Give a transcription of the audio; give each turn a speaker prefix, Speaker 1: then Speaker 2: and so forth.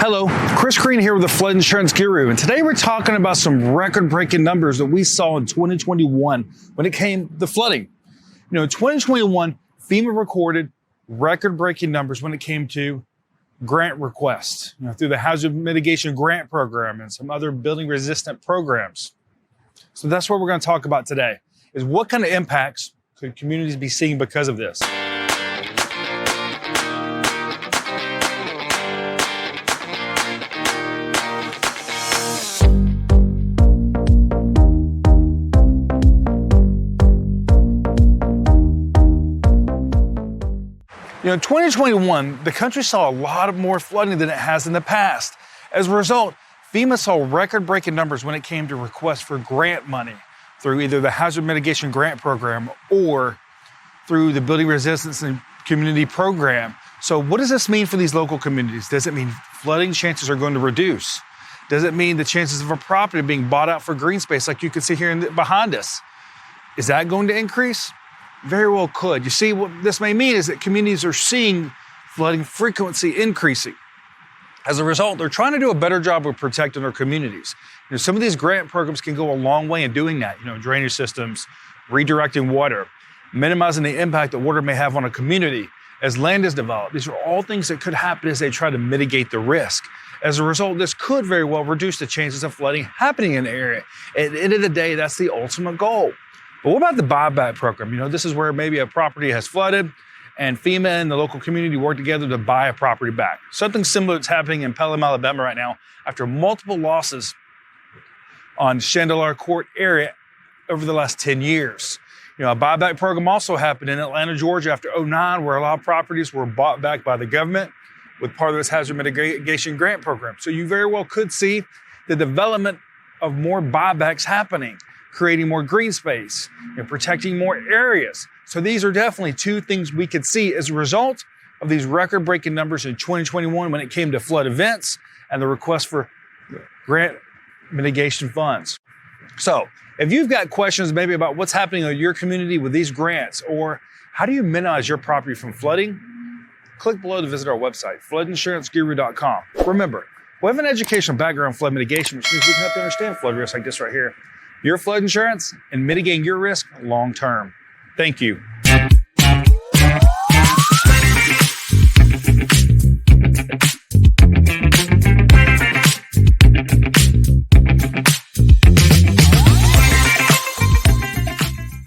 Speaker 1: Hello, Chris Green here with the Flood Insurance Guru, and today we're talking about some record-breaking numbers that we saw in 2021 when it came to flooding. You know, in 2021, FEMA recorded record-breaking numbers when it came to grant requests, through the Hazard Mitigation Grant Program and some other building-resistant programs. So that's what we're going to talk about today, is what kind of impacts could communities be seeing because of this? You know, in 2021, the country saw a lot more flooding than it has in the past. As a result, FEMA saw record-breaking numbers when it came to requests for grant money through either the Hazard Mitigation Grant Program or through the Building Resistance and Community Program. So what does this mean for these local communities? Does it mean flooding chances are going to reduce? Does it mean the chances of a property being bought out for green space like you can see here behind us? Is that going to increase? Very well could. You see, what this may mean is that communities are seeing flooding frequency increasing. As a result, they're trying to do a better job of protecting their communities. You know, some of these grant programs can go a long way in doing that. You know, drainage systems, redirecting water, minimizing the impact that water may have on a community as land is developed. These are all things that could happen as they try to mitigate the risk. As a result, this could very well reduce the chances of flooding happening in the area. At the end of the day, that's the ultimate goal. But what about the buyback program? You know, this is where maybe a property has flooded and FEMA and the local community work together to buy a property back. Something similar that's happening in Pelham, Alabama right now after multiple losses on Chandeleur Court area over the last 10 years. You know, a buyback program also happened in Atlanta, Georgia after 2009, where a lot of properties were bought back by the government with part of this Hazard Mitigation Grant Program. So you very well could see the development of more buybacks happening, creating more green space and protecting more areas. So these are definitely two things we could see as a result of these record-breaking numbers in 2021 when it came to flood events and the request for grant mitigation funds. So if you've got questions maybe about what's happening in your community with these grants, or how do you minimize your property from flooding, click below to visit our website, floodinsuranceguru.com. Remember, we have an educational background in flood mitigation, which means we can help you understand flood risks like this right here. Your flood insurance and mitigating your risk long term. Thank you.